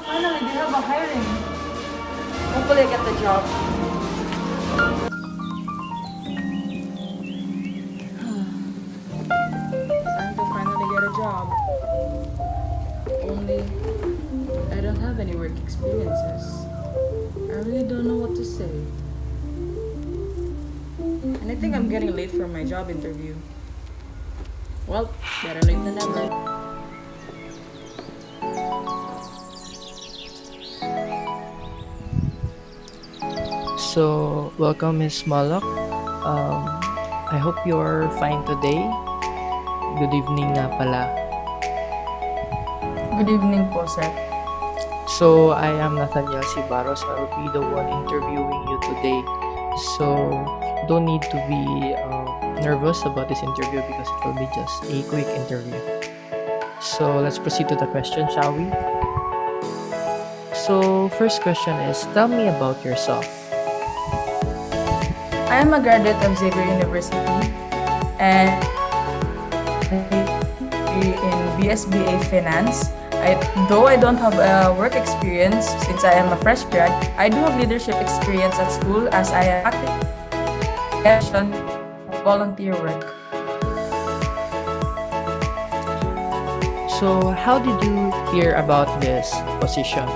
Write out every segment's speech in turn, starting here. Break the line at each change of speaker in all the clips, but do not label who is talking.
finally they have a hiring. Hopefully I get the job. Time to finally get a job. Only I don't have any work experiences. I really don't know what to say. And I think I'm getting late for my job interview. Well, better late than never.
So, welcome, Miss Malak. I hope you're fine today. Good evening nga pala.
Good evening po, sir.
So, I am Nathaniel Cibaros. I will be the one interviewing you today. So, don't need to be nervous about this interview because it will be just a quick interview. So, let's proceed to the question, shall we? So, first question is, tell me about yourself.
I am a graduate of Xavier University and in BSBA Finance. Though I don't have work experience since I am a fresh grad, I do have leadership experience at school as I am active in volunteer work.
So, how did you hear about this position?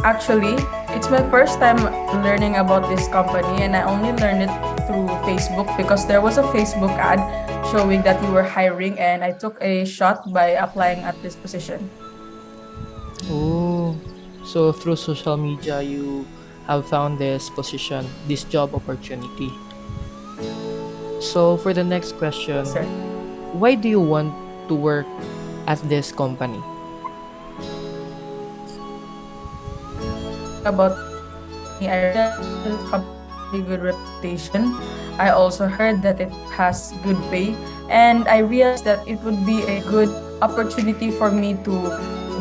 Actually, it's my first time learning about this company and I only learned it through Facebook because there was a Facebook ad showing that you were hiring and I took a shot by applying at this position.
Oh, so through social media, you have found this position, this job opportunity. So, for the next question,
Sir.
why do you want to work at this company?
About me, I have a good reputation. I also heard that it has good pay and I realized that it would be a good opportunity for me to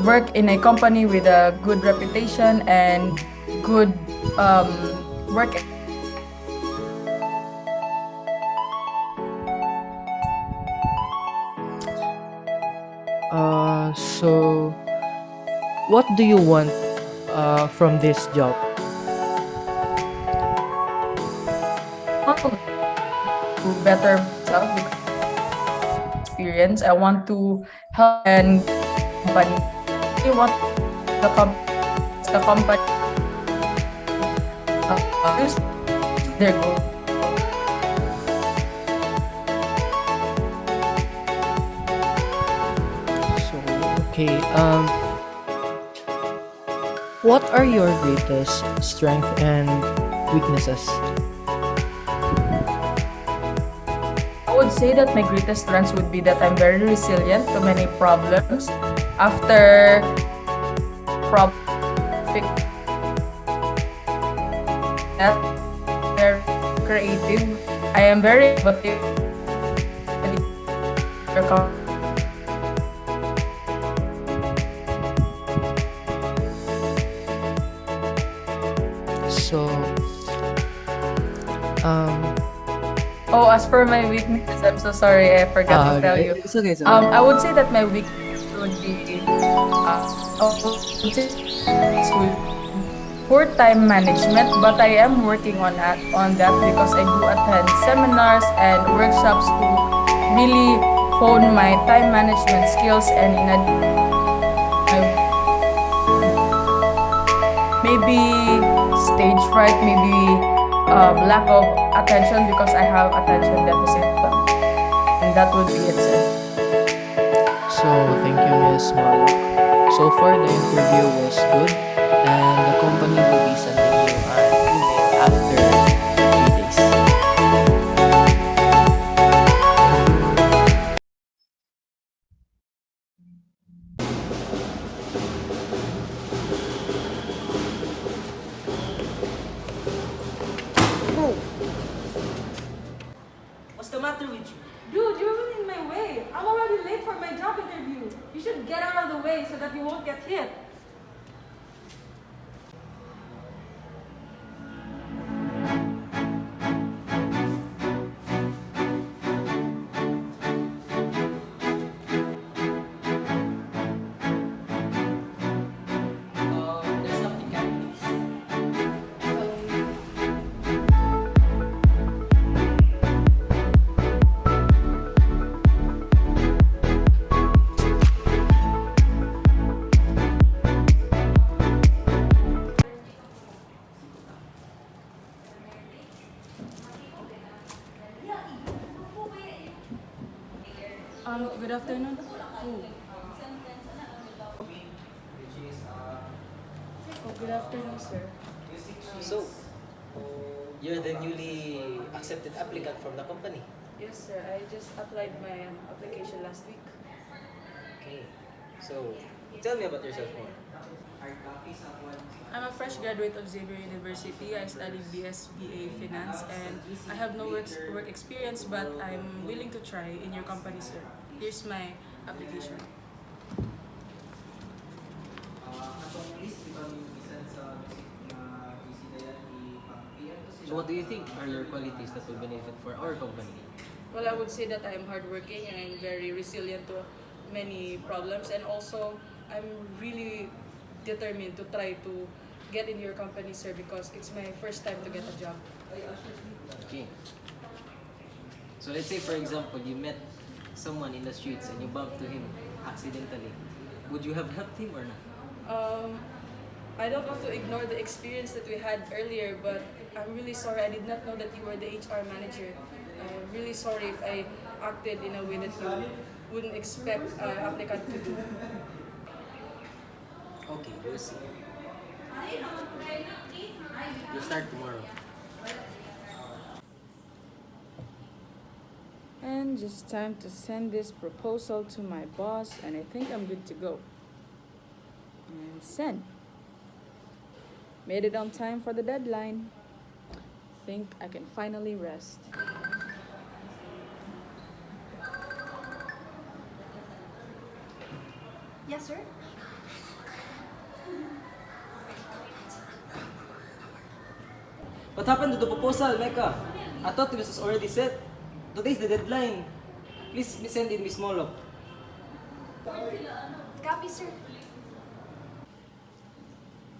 work in a company with a good reputation and good work.
So, what do you want from this job?
To better myself with experience. I want to help and company. I want the company use their goal.
So, okay. What are your greatest strength and weaknesses?
I would say that my greatest strengths would be that I'm very resilient to many problems. After problem, that very creative. I am very innovative.
So,
Oh, as for my weaknesses, I'm so sorry, I forgot to tell you.
it's okay. It's okay.
I would say that my weakness would be poor time management, but I am working on that because I do attend seminars and workshops to really hone my time management skills and maybe stage fright, maybe lack of attention because I have attention deficit, and that would be it, sir.
So, thank you, Miss Malak. So far, the interview was good, and the company will be sending you an email after 3 days.
What's the matter with you?
Dude, you're really in my way. I'm already late for my job interview. You should get out of the way so that you won't get hit. Good afternoon. Oh, good afternoon, sir.
So, you're the newly accepted applicant from the company.
Yes, sir. I just applied my application last week.
Okay. So, tell me about yourself more.
I'm a fresh graduate of Xavier University. I studied BSBA Finance and I have no work experience, but I'm willing to try in your company, sir. Here's my application.
So, what do you think are your qualities that will benefit for our company?
Well, I would say that I'm hardworking and I'm very resilient to many problems, and also I'm really determined to try to get in your company, sir, because it's my first time to get a job.
Okay. So, let's say, for example, you met someone in the streets and you bumped to him accidentally. Would you have helped him or not?
I don't want to ignore the experience that we had earlier, but I'm really sorry. I did not know that you were the HR manager. I'm really sorry if I acted in a way that you wouldn't expect an applicant to do.
Okay, we'll see. You start tomorrow.
And just time to send this proposal to my boss, and I think I'm good to go. And send. Made it on time for the deadline. Think I can finally rest.
Yes, sir.
What happened to the proposal, Mecca? I thought this was already set. Today's the deadline. Please send in Miss Molo.
Copy, sir.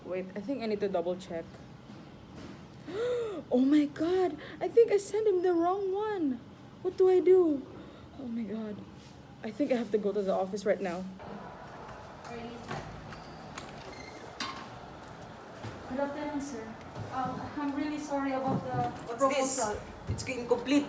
Wait, I think I need to double check. Oh my god! I think I sent him the wrong one. What do I do? Oh my god. I think I have to go to the office right now.
Good afternoon, sir. I'm really sorry about the
What's
proposal.
this? It's incomplete.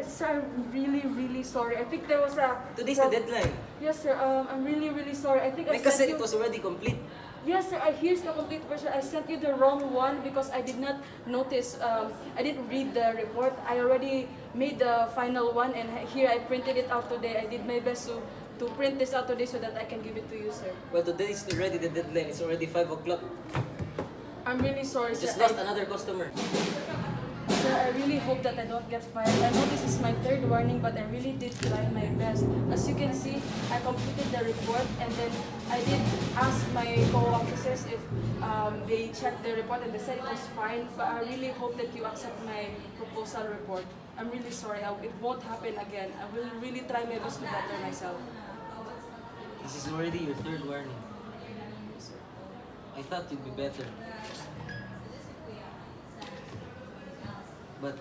Sir, I'm really sorry. I think there was a...
Today's the deadline.
Yes, sir. I'm really sorry. I think I
Mecca
sent
said
you...
it was already complete.
Yes, sir. Here's the complete version. I sent you the wrong one because I did not notice. I didn't read the report. I already made the final one, and here I printed it out today. I did my best to print this out today so that I can give it to you, sir.
Well, today is already the deadline. It's already 5 o'clock.
I'm really sorry, sir.
Just lost another customer.
Sir, I really hope that I don't get fired. I know this is my third warning, but I really did try my best. As you can see, I completed the report, and then I did ask my co-officers if they checked the report, and they said it was fine. But I really hope that you accept my proposal report. I'm really sorry. It won't happen again. I will really try my best to better myself.
This is already your third warning. I thought you'd be better. But